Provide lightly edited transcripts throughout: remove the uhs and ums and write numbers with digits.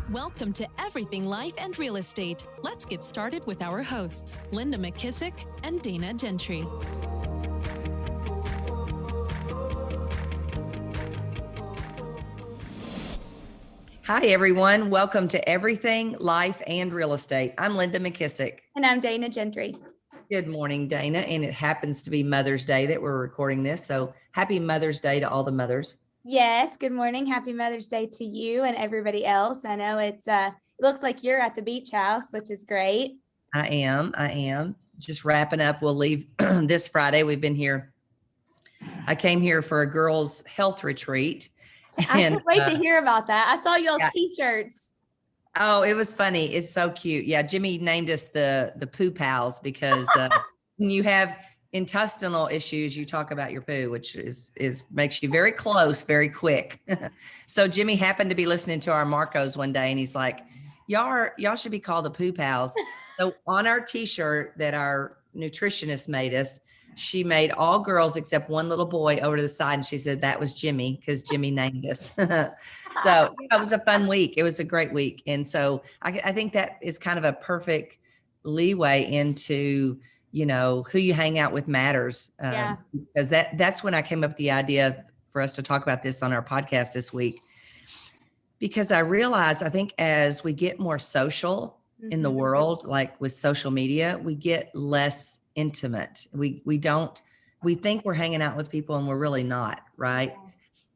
Welcome to Everything Life and Real Estate. Let's get started with our hosts, Linda McKissick and Dana Gentry. Hi, everyone. Welcome to Everything Life and Real Estate. I'm Linda McKissick. And I'm Dana Gentry. Good morning, Dana. And it happens to be Mother's Day that we're recording this. So happy Mother's Day to all the mothers. Yes. Good morning. Happy Mother's Day to you and everybody else. I know it looks like you're at the beach house, which is great. I am. Just wrapping up. We'll leave this Friday. We've been here. I came here for a girls' health retreat. I can't wait to hear about that. I saw y'all's t-shirts. Oh, it was funny. It's so cute. Yeah, Jimmy named us the poo pals because when you have intestinal issues, you talk about your poo, which is makes you very close, very quick. So Jimmy happened to be listening to our Marcos one day, and he's like, "Y'all should be called the poo pals." So on our T-shirt that our nutritionist made us, she made all girls except one little boy over to the side, and she said that was Jimmy because Jimmy named us. So it was a fun week. It was a great week, and so I think that is kind of a perfect leeway into who you hang out with matters. Because that's when I came up with the idea for us to talk about this on our podcast this week. Because I realized, I think as we get more social in the world, like with social media, we get less intimate. We think we're hanging out with people and we're really not, right?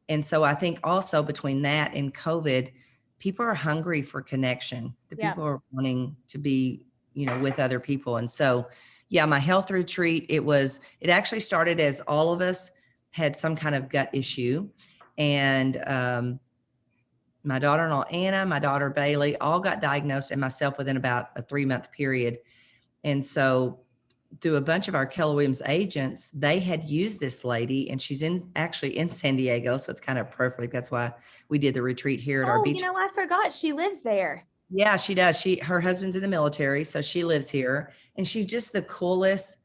And so I think also between that and COVID, people are hungry for connection. People are wanting to be, with other people. And so, my health retreat, it actually started as all of us had some kind of gut issue. And my daughter-in-law, Anna, my daughter, Bailey, all got diagnosed, and myself within about a 3-month period. And so through a bunch of our Keller Williams agents, they had used this lady, and she's actually in San Diego. So it's kind of perfect. That's why we did the retreat here at our beach. I forgot she lives there. Yeah, she does. Her husband's in the military, so she lives here, and she's just the coolest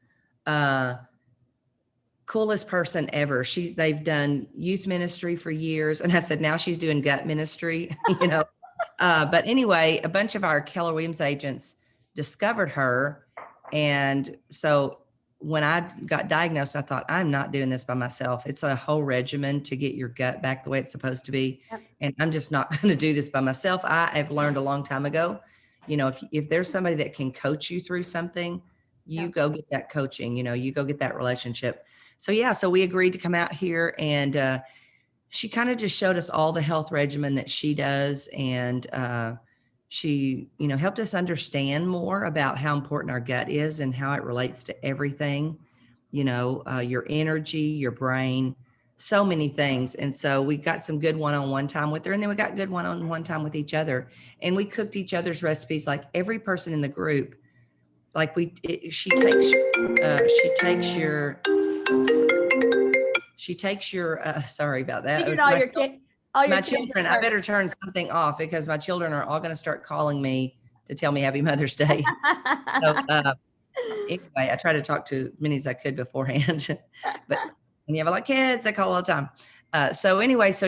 person ever. They've done youth ministry for years. And I said, now she's doing gut ministry, but anyway, a bunch of our Keller Williams agents discovered her. And so when I got diagnosed, I thought, I'm not doing this by myself. It's a whole regimen to get your gut back the way it's supposed to be. Yep. And I'm just not going to do this by myself. I have learned a long time ago, if there's somebody that can coach you through something, you go get that coaching, you go get that relationship. So we agreed to come out here, and she kind of just showed us all the health regimen that she does. And she, helped us understand more about how important our gut is and how it relates to everything, your energy, your brain, so many things. And so we got some good one-on-one time with her, and then we got good one-on-one time with each other. And we cooked each other's recipes, like every person in the group. Like she takes your sorry about that. My children, I better turn something off because my children are all going to start calling me to tell me Happy Mother's Day. So anyway, I try to talk to as many as I could beforehand. But when you have a lot of kids, they call all the time. So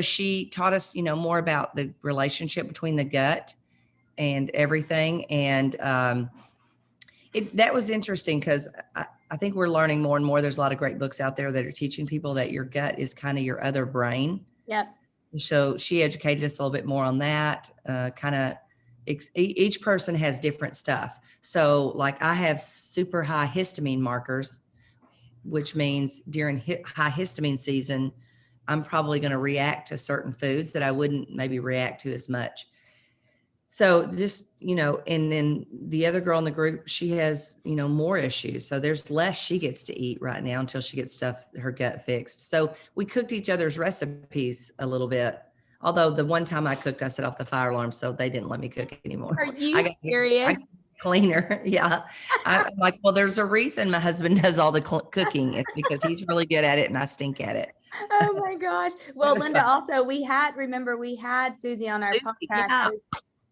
she taught us, more about the relationship between the gut and everything. And that was interesting because I think we're learning more and more. There's a lot of great books out there that are teaching people that your gut is kind of your other brain. Yep. So she educated us a little bit more on that. Each person has different stuff. So like I have super high histamine markers, which means during high histamine season, I'm probably going to react to certain foods that I wouldn't maybe react to as much. So just, and then the other girl in the group, she has, more issues. So there's less she gets to eat right now until she gets her gut fixed. So we cooked each other's recipes a little bit. Although the one time I cooked, I set off the fire alarm, so they didn't let me cook anymore. Are you serious? Cleaner. Yeah. I'm like, well, there's a reason my husband does all the cooking. It's because he's really good at it and I stink at it. Oh my gosh. Well, Linda, also we had Susie on our podcast. Yeah.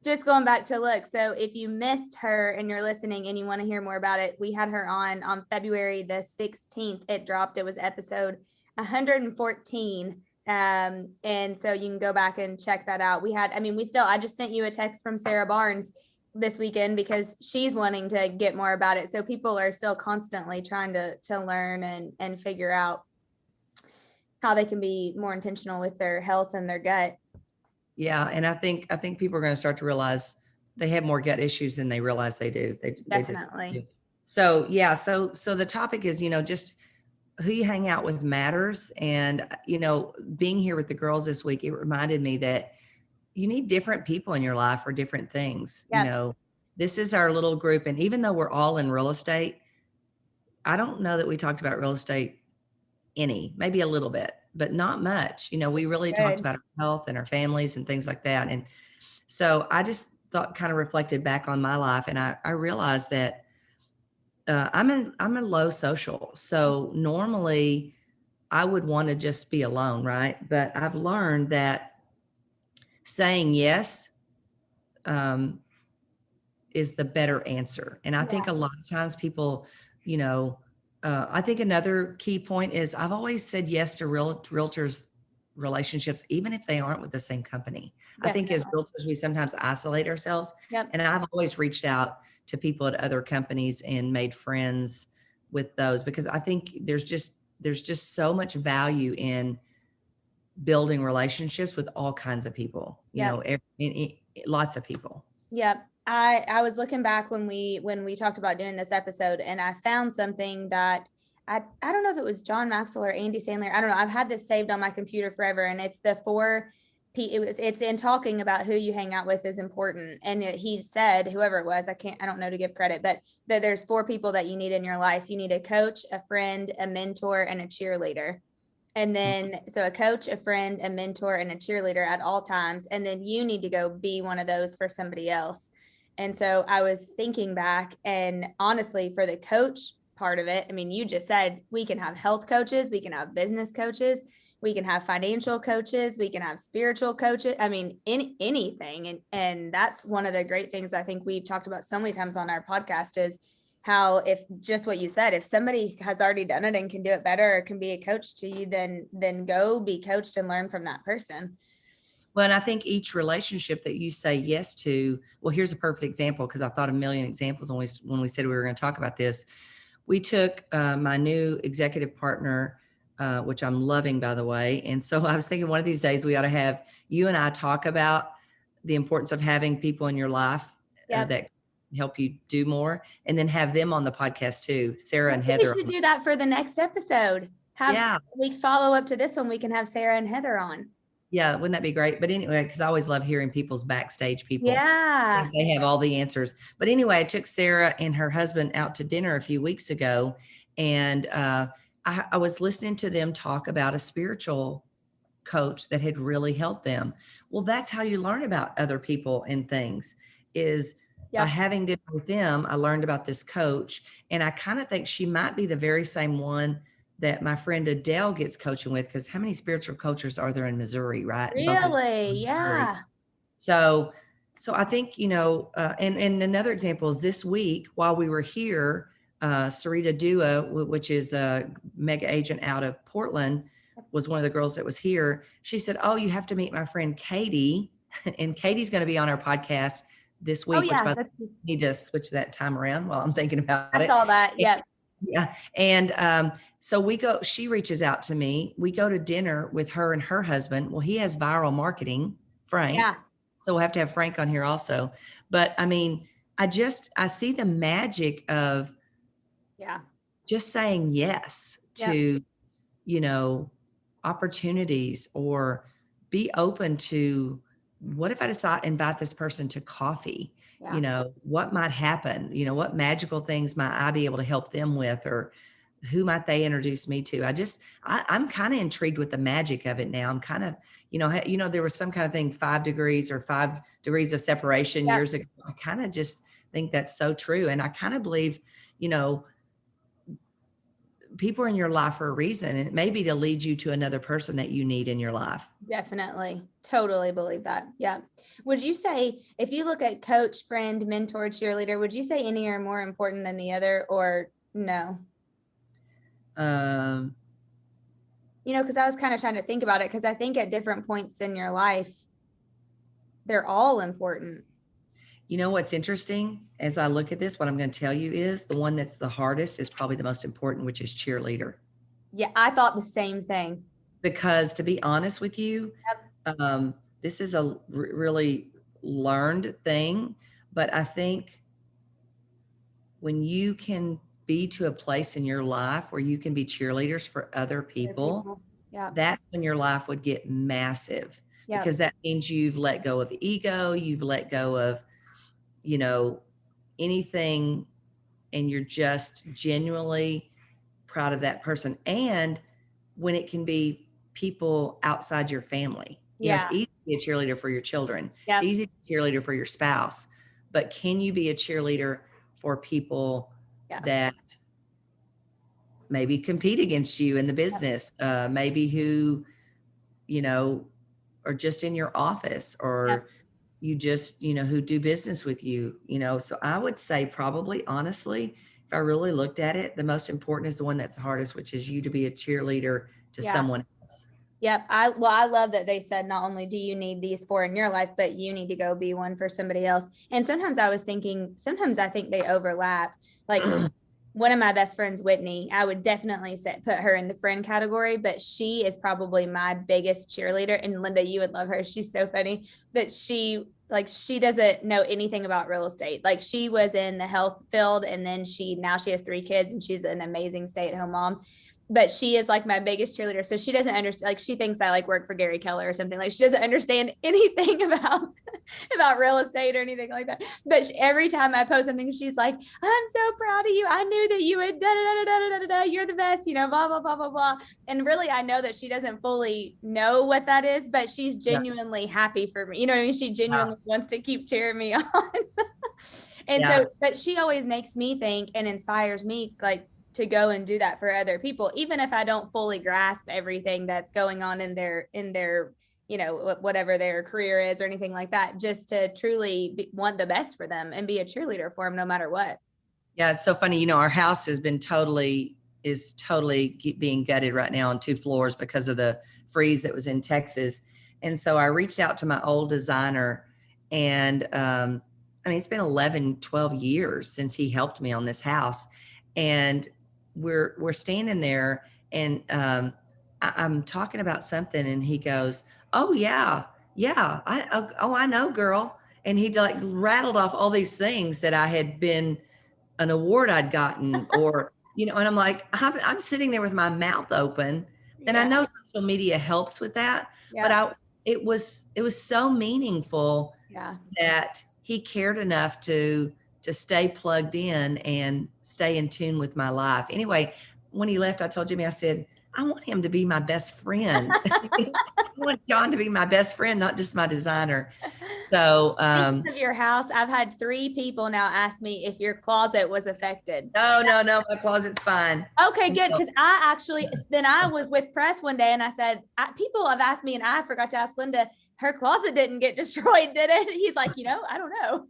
Just going back to look. So if you missed her and you're listening and you want to hear more about it, we had her on February the 16th. It dropped. It was episode 114. And so you can go back and check that out. I just sent you a text from Sarah Barnes this weekend because she's wanting to get more about it. So people are still constantly trying to learn and figure out how they can be more intentional with their health and their gut. Yeah. And I think people are going to start to realize they have more gut issues than they realize they do. Definitely. They just do. So yeah. So the topic is, just who you hang out with matters. And, being here with the girls this week, it reminded me that you need different people in your life for different things. Yep. This is our little group. And even though we're all in real estate, I don't know that we talked about real estate maybe a little bit, but not much. We really talked about our health and our families and things like that. And so I just kind of reflected back on my life, and I realized that I'm a low social. So normally I would want to just be alone, right? But I've learned that saying yes is the better answer. And I think a lot of times people, I think another key point is I've always said yes to realtors relationships, even if they aren't with the same company. Definitely. I think as realtors, we sometimes isolate ourselves. Yep. And I've always reached out to people at other companies and made friends with those, because I think there's just so much value in building relationships with all kinds of people, lots of people. Yep. I was looking back when we talked about doing this episode, and I found something that I don't know if it was John Maxwell or Andy Sandler. I don't know. I've had this saved on my computer forever, and it's the 4P. It's in talking about who you hang out with is important. And he said, whoever it was, I don't know to give credit, but that there's 4 people that you need in your life. You need a coach, a friend, a mentor, and a cheerleader. And then, so a coach, a friend, a mentor, and a cheerleader at all times. And then you need to go be one of those for somebody else. And so I was thinking back, and honestly, for the coach part of it, you just said we can have health coaches, we can have business coaches, we can have financial coaches, we can have spiritual coaches. Anything. And that's one of the great things I think we've talked about so many times on our podcast is how, if just what you said, if somebody has already done it and can do it better or can be a coach to you, then go be coached and learn from that person. Well, and I think each relationship that you say yes to, well, here's a perfect example, because I thought a million examples when we said we were going to talk about this. We took my new executive partner, which I'm loving, by the way. And so I was thinking one of these days we ought to have you and I talk about the importance of having people in your life that help you do more, and then have them on the podcast too, Sarah and Heather. We should do that for the next episode. We follow up to this one. We can have Sarah and Heather on. Yeah, wouldn't that be great? But anyway, because I always love hearing people's backstage people. Yeah. They have all the answers. But anyway, I took Sarah and her husband out to dinner a few weeks ago, and I was listening to them talk about a spiritual coach that had really helped them. Well, that's how you learn about other people and things, is by having dinner with them. I learned about this coach, and I kind of think she might be the very same one that my friend Adele gets coaching with, because how many spiritual coaches are there in Missouri, right? Really? Yeah. So I think, and another example is this week while we were here, Sarita Dua, which is a mega agent out of Portland, was one of the girls that was here. She said, "Oh, you have to meet my friend Katie." And Katie's going to be on our podcast this week, which I need to switch that time around while I'm thinking about it. I saw that. Yeah. Yeah. And so she reaches out to me. We go to dinner with her and her husband. Well, he has viral marketing, Frank. Yeah. So we'll have to have Frank on here also. But I see the magic of just saying yes to, opportunities, or be open to, what if I invite this person to coffee? What might happen? What magical things might I be able to help them with, or who might they introduce me to? I'm kind of intrigued with the magic of it now. I'm kind of, there was some kind of thing, 5 degrees or 5 degrees of separation years ago. I kind of just think that's so true. And I kind of believe, people are in your life for a reason, and it may be to lead you to another person that you need in your life. Definitely. Totally believe that. Yeah. Would you say, if you look at coach, friend, mentor, cheerleader, would you say any are more important than the other, or no? Because I was kind of trying to think about it, because I think at different points in your life, they're all important. You know what's interesting? As I look at this, what I'm going to tell you is the one that's the hardest is probably the most important, which is cheerleader. Yeah, I thought the same thing. Because to be honest with you, this is a really learned thing, but I think when you can be to a place in your life where you can be cheerleaders for other people, Yeah. that's when your life would get massive. Yeah. Because that means you've let go of ego, you've let go of, anything, and you're just genuinely proud of that person. And when it can be people outside your family, it's easy to be a cheerleader for your children. It's easy to be a cheerleader for your spouse, but can you be a cheerleader for people that maybe compete against you in the business, maybe who, are just in your office, or you just, who do business with you, so I would say probably, honestly, if I really looked at it, the most important is the one that's hardest, which is you to be a cheerleader to someone else. Yep. I love that they said, not only do you need these 4 in your life, but you need to go be one for somebody else. And sometimes I think they overlap. Like one of my best friends, Whitney, I would definitely put her in the friend category, but she is probably my biggest cheerleader. And Linda, you would love her. She's so funny that she doesn't know anything about real estate. Like she was in the health field, and then now she has 3 kids, and she's an amazing stay-at-home mom. But she is like my biggest cheerleader. So she doesn't understand, like she thinks I work for Gary Keller or something. Like she doesn't understand anything about real estate or anything like that. But every time I post something, she's like, I'm so proud of you. I knew that you would da. You're the best, blah, blah, blah, blah, blah. And really, I know that she doesn't fully know what that is, but she's genuinely happy for me. You know what I mean? She genuinely wants to keep cheering me on. And so, but she always makes me think and inspires me to go and do that for other people, even if I don't fully grasp everything that's going on in their, whatever their career is or anything like that, just to truly want the best for them and be a cheerleader for them no matter what. Yeah. It's so funny. Our house has been totally being gutted right now on 2 floors because of the freeze that was in Texas. And so I reached out to my old designer, and, it's been 11, 12 years since he helped me on this house. And we're standing there, and I'm talking about something, and he goes, oh yeah, I know, girl. And he rattled off all these things that I had been, an award I'd gotten, or and I'm like, I'm sitting there with my mouth open, and I know social media helps with that, but it was so meaningful that he cared enough to stay plugged in and stay in tune with my life. Anyway, when he left, I told Jimmy, I said, I want him to be my best friend. I want John to be my best friend, not just my designer. So, speaking of your house, I've had 3 people now ask me if your closet was affected. No, my closet's fine. Okay, good. Because I was with press one day, and I said, people have asked me, and I forgot to ask Linda, her closet didn't get destroyed, did it? He's like, I don't know.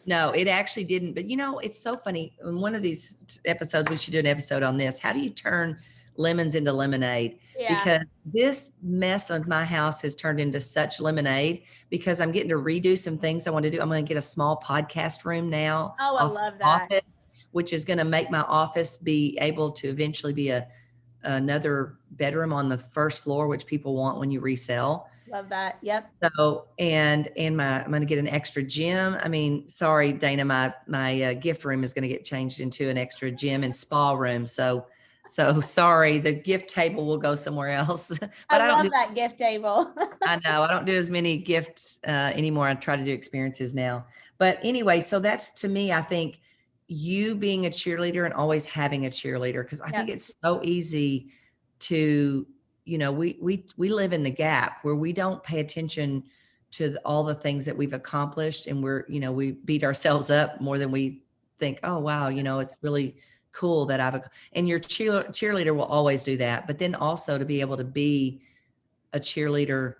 No, it actually didn't. But it's so funny. In one of these episodes, we should do an episode on this. How do you turn lemons into lemonade? Because this mess of my house has turned into such lemonade, because I'm getting to redo some things I want to do. I'm going to get a small podcast room now. Oh, I love that. Office, which is going to make my office be able to eventually be another bedroom on the first floor, which people want when you resell. Love that. Yep. So, and I'm going to get an extra gym. Sorry, Dana, my gift room is going to get changed into an extra gym and spa room. So sorry, the gift table will go somewhere else. But I love that gift table. I know I don't do as many gifts anymore. I try to do experiences now. But anyway, so that's, to me, I think you being a cheerleader and always having a cheerleader, because I think it's so easy to, we live in the gap where we don't pay attention to all the things that we've accomplished, and we beat ourselves up more than we think, oh, wow, it's really cool that and your cheerleader will always do that. But then also to be able to be a cheerleader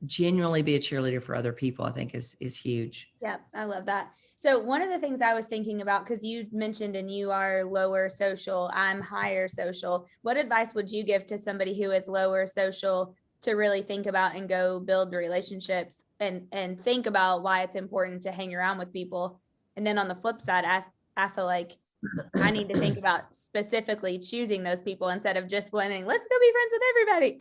genuinely be a cheerleader for other people, I think is huge. Yeah, I love that. So one of the things I was thinking about, because you mentioned and you are lower social, I'm higher social. What advice would you give to somebody who is lower social to really think about and go build relationships and think about why it's important to hang around with people? And then on the flip side, I feel like I need to think about specifically choosing those people instead of just wanting, let's go be friends with everybody.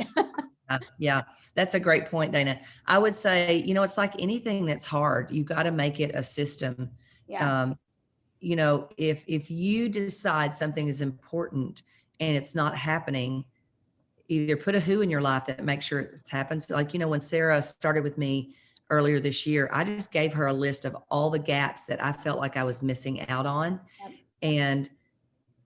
Yeah, that's a great point, Dana. I would say, it's like anything that's hard. You got to make it a system. Yeah. If you decide something is important and it's not happening, either put a who in your life that makes sure it happens. Like, when Sarah started with me earlier this year, I just gave her a list of all the gaps that I felt like I was missing out on, and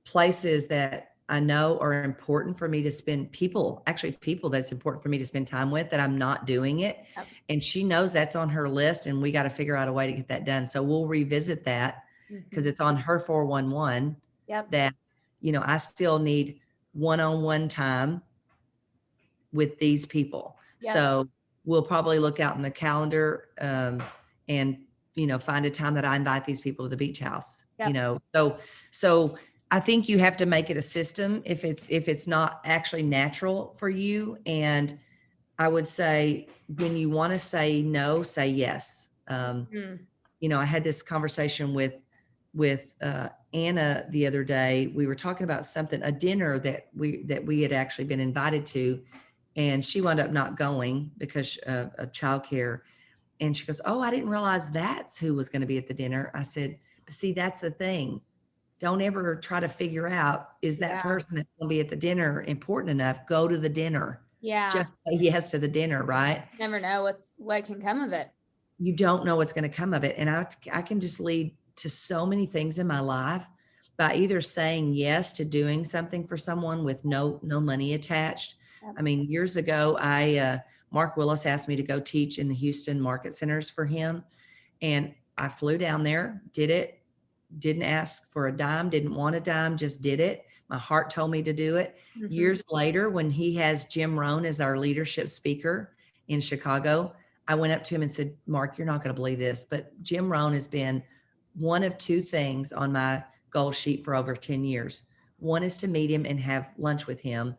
places that I know are important for me to spend people that's important for me to spend time with, that I'm not doing it. Yep. And she knows that's on her list, and we got to figure out a way to get that done. So we'll revisit that because it's on her 411 that, I still need one-on-one time with these people. Yep. So we'll probably look out in the calendar and, find a time that I invite these people to the beach house, so I think you have to make it a system if it's not actually natural for you. And I would say when you want to say no, say yes. I had this conversation with Anna the other day. We were talking about a dinner that we had actually been invited to, and she wound up not going because of childcare. And she goes, "Oh, I didn't realize that's who was going to be at the dinner." I said, "See, that's the thing. Don't ever try to figure out, is that person that's going to be at the dinner important enough? Go to the dinner." Yeah. Just say yes to the dinner, right? Never know what can come of it. You don't know what's going to come of it. And I can just lead to so many things in my life by either saying yes to doing something for someone with no money attached. Yep. I mean, years ago, Mark Willis asked me to go teach in the Houston market centers for him. And I flew down there, did it. Didn't ask for a dime, didn't want a dime, just did it. My heart told me to do it. Mm-hmm. Years later, when he has Jim Rohn as our leadership speaker in Chicago, I went up to him and said, "Mark, you're not going to believe this, but Jim Rohn has been one of two things on my goal sheet for over 10 years. One is to meet him and have lunch with him,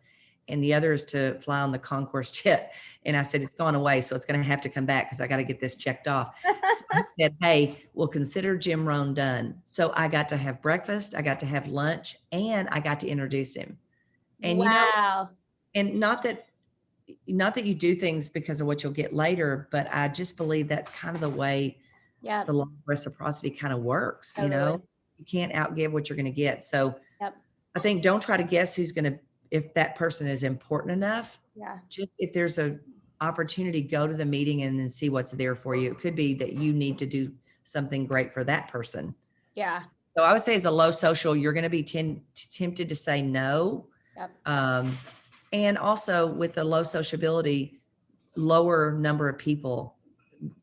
and the other is to fly on the Concourse jet." And I said, "It's gone away, so it's going to have to come back because I got to get this checked off." So I said, "Hey, we'll consider Jim Rohn done." So I got to have breakfast, I got to have lunch, and I got to introduce him. And wow. And not that you do things because of what you'll get later, but I just believe that's kind of the way the law of reciprocity kind of works. Totally. You can't outgive what you're going to get. So Yep. I think don't try to guess if that person is important enough. Yeah. Just if there's a opportunity, go to the meeting and then see what's there for you. It could be that you need to do something great for that person. Yeah. So I would say as a low social, you're going to be tempted to say no. Yep. And also with the low sociability, lower number of people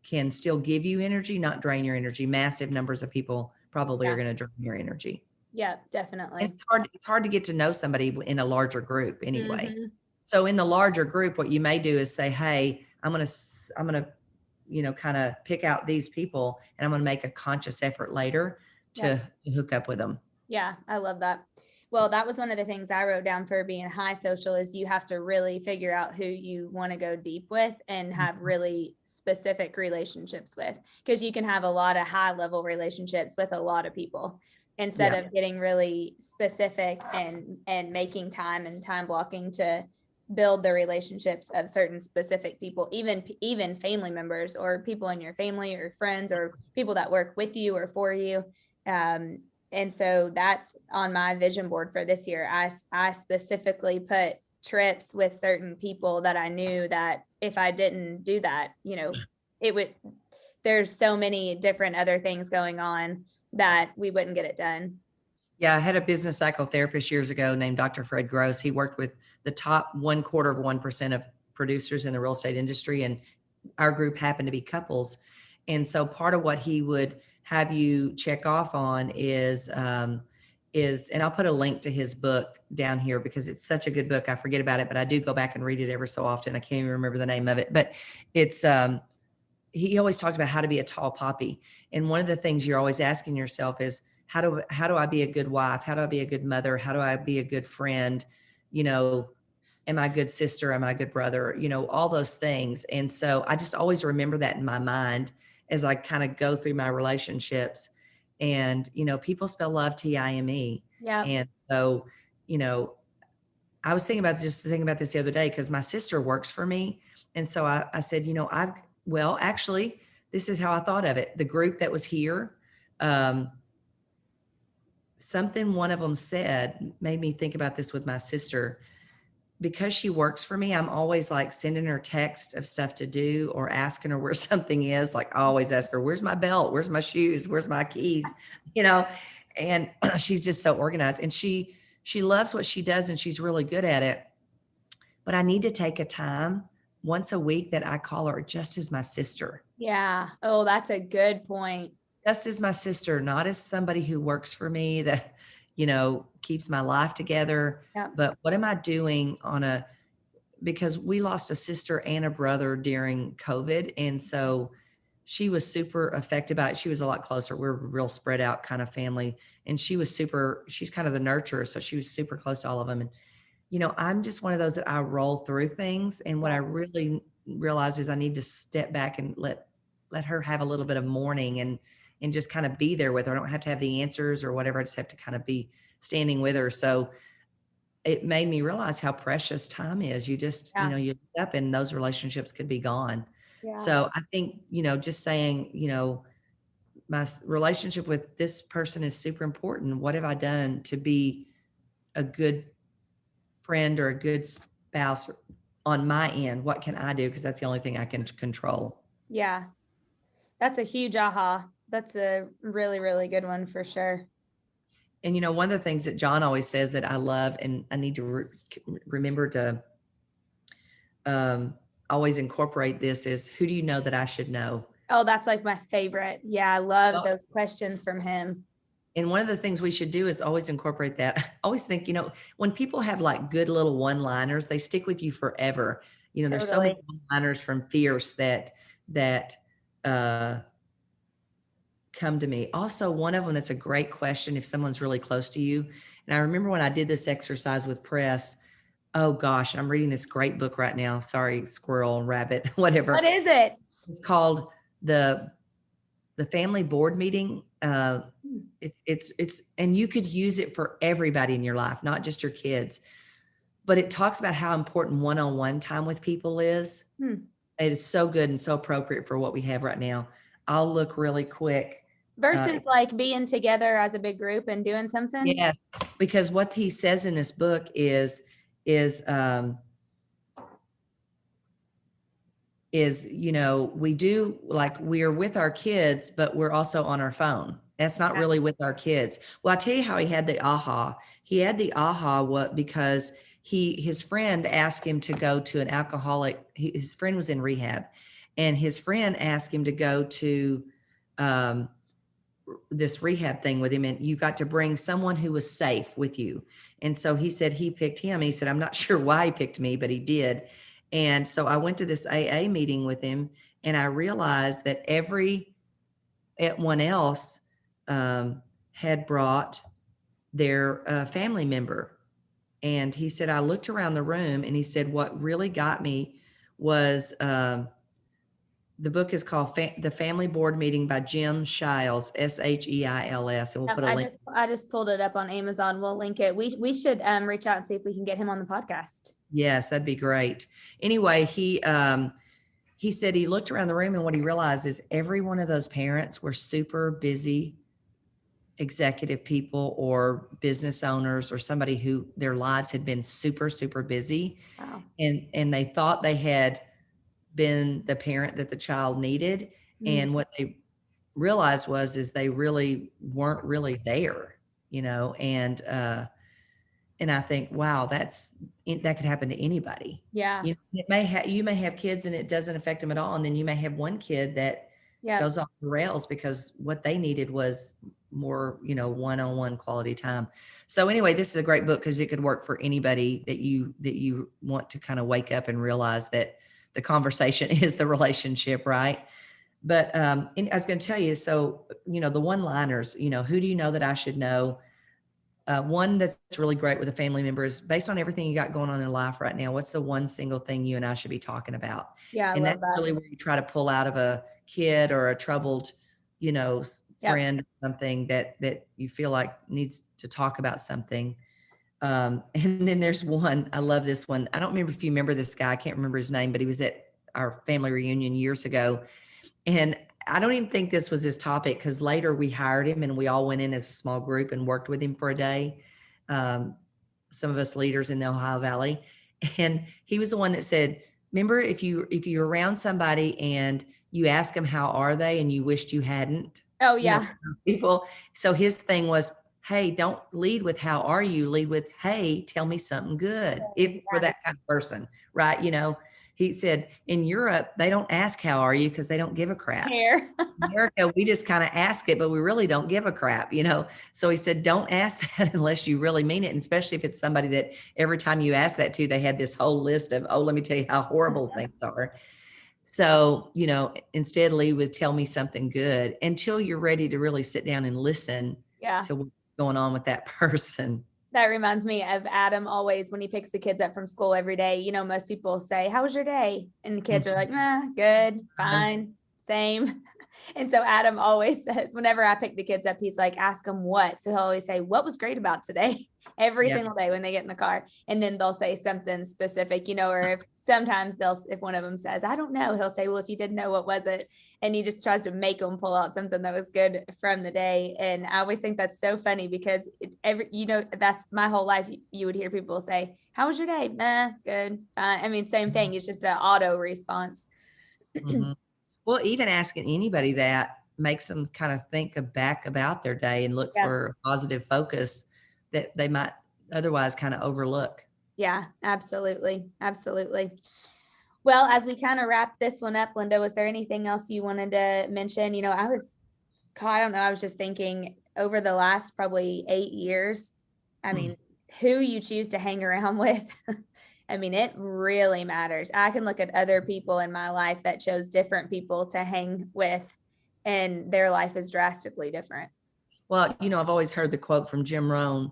can still give you energy, not drain your energy. Massive numbers of people probably are going to drain your energy. Yeah, definitely. And it's hard to get to know somebody in a larger group anyway. Mm-hmm. So in the larger group, what you may do is say, "Hey, I'm going to, kind of pick out these people, and I'm going to make a conscious effort later to hook up with them." Yeah, I love that. Well, that was one of the things I wrote down for being high social is you have to really figure out who you want to go deep with and have really specific relationships with, because you can have a lot of high level relationships with a lot of people instead of getting really specific and making time and time blocking to build the relationships of certain specific people, even family members or people in your family or friends or people that work with you or for you. And so that's on my vision board for this year. I specifically put trips with certain people that I knew that if I didn't do that, there's so many different other things going on that we wouldn't get it done. Yeah, I had a business psychotherapist years ago named Dr. Fred Gross. He worked with the top 1/4% of producers in the real estate industry, and our group happened to be couples. And so part of what he would have you check off on is is, and I'll put a link to his book down here because it's such a good book. I forget about it, but I do go back and read it every so often. I can't even remember the name of it, but it's, he always talked about how to be a tall poppy. And one of the things you're always asking yourself is, how do I be a good wife? How do I be a good mother? How do I be a good friend? You know, am I a good sister? Am I a good brother? You know, all those things. And so I just always remember that in my mind as I kind of go through my relationships. And, you know, people spell love Time. Yeah. And so, you know, I was thinking about this the other day because my sister works for me. And so I said, you know, well, actually, this is how I thought of it. The group that was here, something one of them said made me think about this with my sister. Because she works for me, I'm always like sending her text of stuff to do or asking her where something is. Like I always ask her, where's my belt? Where's my shoes? Where's my keys? You know, and she's just so organized, and she loves what she does and she's really good at it. But I need to take a time once a week that I call her just as my sister. Yeah. Oh, that's a good point. Just as my sister, not as somebody who works for me that, you know, keeps my life together. Yeah. But what am I doing because we lost a sister and a brother during COVID. And so she was super affected by it. She was a lot closer. We're a real spread out kind of family. And she's kind of the nurturer. So she was super close to all of them. And, you know, I'm just one of those that I roll through things. And what I really realized is I need to step back and let her have a little bit of mourning and just kind of be there with her. I don't have to have the answers or whatever. I just have to kind of be standing with her. So it made me realize how precious time is. You just, you know, you look up and those relationships could be gone. Yeah. So I think, you know, just saying, you know, my relationship with this person is super important. What have I done to be a good friend or a good spouse on my end? What can I do? Because that's the only thing I can control. Yeah. That's a huge aha. That's a really, really good one for sure. And, you know, one of the things that John always says that I love, and I need to remember to always incorporate this, is, who do you know that I should know? Oh, that's like my favorite. Yeah. I love those questions from him. And one of the things we should do is always incorporate that. I always think, you know, when people have like good little one-liners, they stick with you forever. You know, there's so many one-liners from Fierce that come to me. Also, one of them that's a great question if someone's really close to you. And I remember when I did this exercise with Press, oh gosh, I'm reading this great book right now. Sorry, squirrel, rabbit, whatever. What is it? It's called the Family Board Meeting. It's and you could use it for everybody in your life, not just your kids. But it talks about how important one-on-one time with people is. It is so good and so appropriate for what we have right now. I'll look really quick. Versus like being together as a big group and doing something. Yeah, because what he says in this book is, you know, we do, like, we're with our kids, but we're also on our phone. That's not really with our kids. Well, I'll tell you how he had the aha. He had the aha because his friend asked him to go to an alcoholic. His friend was in rehab, and his friend asked him to go to this rehab thing with him, and you got to bring someone who was safe with you. And so he said he picked him. He said, I'm not sure why he picked me, but he did. And so I went to this AA meeting with him, and I realized that everyone else had brought their family member. And he said, I looked around the room, and he said, what really got me was the book is called The Family Board Meeting by Jim Shiles, Sheils. And we'll put a link. I just pulled it up on Amazon. We'll link it. We should reach out and see if we can get him on the podcast. Yes, that'd be great. Anyway, he said he looked around the room, and what he realized is every one of those parents were super busy executive people or business owners or somebody who their lives had been super, super busy. Wow. And they thought they had been the parent that the child needed. And what they realized is they really weren't really there, you know, and I think, wow, that could happen to anybody. Yeah. You know, you may have kids and it doesn't affect them at all. And then you may have one kid that goes off the rails because what they needed was more, one-on-one quality time. So anyway, this is a great book because it could work for anybody that you want to kind of wake up and realize that the conversation is the relationship, right? But and I was going to tell you, so, the one-liners, who do you know that I should know? One that's really great with a family member is, based on everything you got going on in life right now, what's the one single thing you and I should be talking about? Yeah, I And love that's that. really where you try to pull out of a kid or a troubled, friend, something that you feel like needs to talk about something. And then there's one, I love this one. I don't remember if you remember this guy. I can't remember his name, but he was at our family reunion years ago. And I don't even think this was his topic, because later we hired him and we all went in as a small group and worked with him for a day. Some of us leaders in the Ohio Valley. And he was the one that said, remember, if you're around somebody and you ask them, how are they? And you wished you hadn't. Oh yeah. People. So his thing was, hey, don't lead with how are you, lead with, hey, tell me something good. If for that kind of person, right? He said, in Europe, they don't ask how are you because they don't give a crap. Here. America, we just kind of ask it, but we really don't give a crap, So he said, don't ask that unless you really mean it. And especially if it's somebody that every time you ask that to, they had this whole list of, oh, let me tell you how horrible things are. So, instead lead with, tell me something good, until you're ready to really sit down and listen to what's going on with that person. That reminds me of Adam always, when he picks the kids up from school every day. Most people say, how was your day? And the kids are like, good, fine, same. And so Adam always says, whenever I pick the kids up, he's like, ask them what. So he'll always say, what was great about today? Every single day when they get in the car. And then they'll say something specific, or if sometimes if one of them says, I don't know, he'll say, well, if you didn't know, what was it? And he just tries to make them pull out something that was good from the day. And I always think that's so funny, because that's my whole life. You would hear people say, how was your day? Good. Same thing. It's just an auto response. Mm-hmm. Well, even asking anybody that makes them kind of think back about their day and look for a positive focus that they might otherwise kind of overlook. Yeah, absolutely. Absolutely. Well, as we kind of wrap this one up, Linda, was there anything else you wanted to mention? I was just thinking, over the last probably 8 years, who you choose to hang around with, it really matters. I can look at other people in my life that chose different people to hang with, and their life is drastically different. Well, I've always heard the quote from Jim Rohn,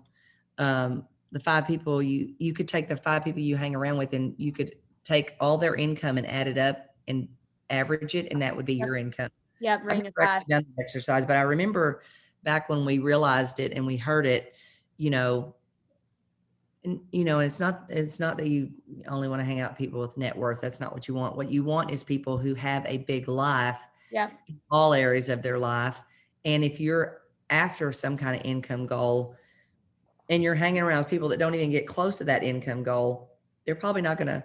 the 5 people you could take the 5 people you hang around with, and you could take all their income and add it up and average it, and that would be your income. Yep. I've never actually done the exercise, but I remember back when we realized it and we heard it, and it's not that you only want to hang out with people with net worth. That's not what you want. What you want is people who have a big life, in all areas of their life. And if you're after some kind of income goal and you're hanging around with people that don't even get close to that income goal, they're probably not going to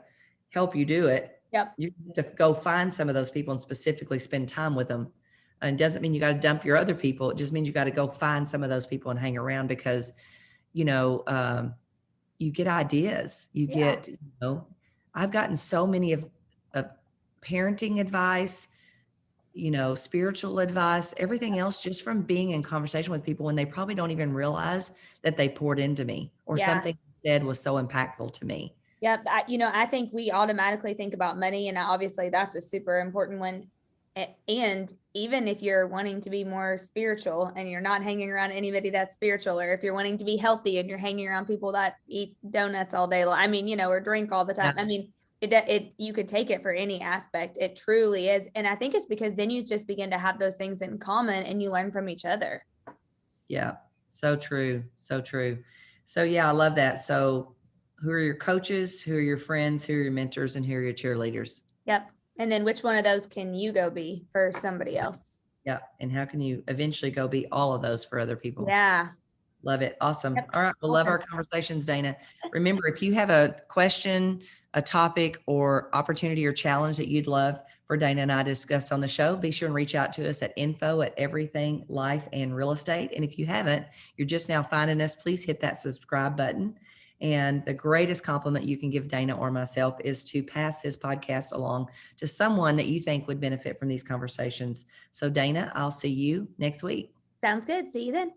help you do it. Yep. You have to go find some of those people and specifically spend time with them. And it doesn't mean you got to dump your other people. It just means you got to go find some of those people and hang around, because, you get ideas, I've gotten so many of parenting advice, spiritual advice, everything else, just from being in conversation with people when they probably don't even realize that they poured into me, or something said was so impactful to me. Yep. I think we automatically think about money, and obviously that's a super important one. And even if you're wanting to be more spiritual and you're not hanging around anybody that's spiritual, or if you're wanting to be healthy and you're hanging around people that eat donuts all day long, or drink all the time. You could take it for any aspect. It truly is. And I think it's because then you just begin to have those things in common and you learn from each other. Yeah. So true. So true. So yeah, I love that. So who are your coaches? Who are your friends? Who are your mentors? And who are your cheerleaders? Yep. And then which one of those can you go be for somebody else? Yeah. And how can you eventually go be all of those for other people? Yeah. Love it. Awesome. Yep. All right. We'll love our conversations, Dana. Remember, if you have a question, a topic, or opportunity or challenge that you'd love for Dana and I to discuss on the show, be sure and reach out to us at info@everything life and real estate. And if you haven't, you're just now finding us, please hit that subscribe button. And the greatest compliment you can give Dana or myself is to pass this podcast along to someone that you think would benefit from these conversations. So Dana, I'll see you next week. Sounds good. See you then.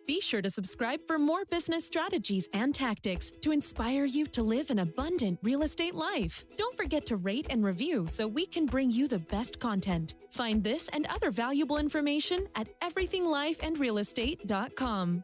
Be sure to subscribe for more business strategies and tactics to inspire you to live an abundant real estate life. Don't forget to rate and review so we can bring you the best content. Find this and other valuable information at everythinglifeandrealestate.com.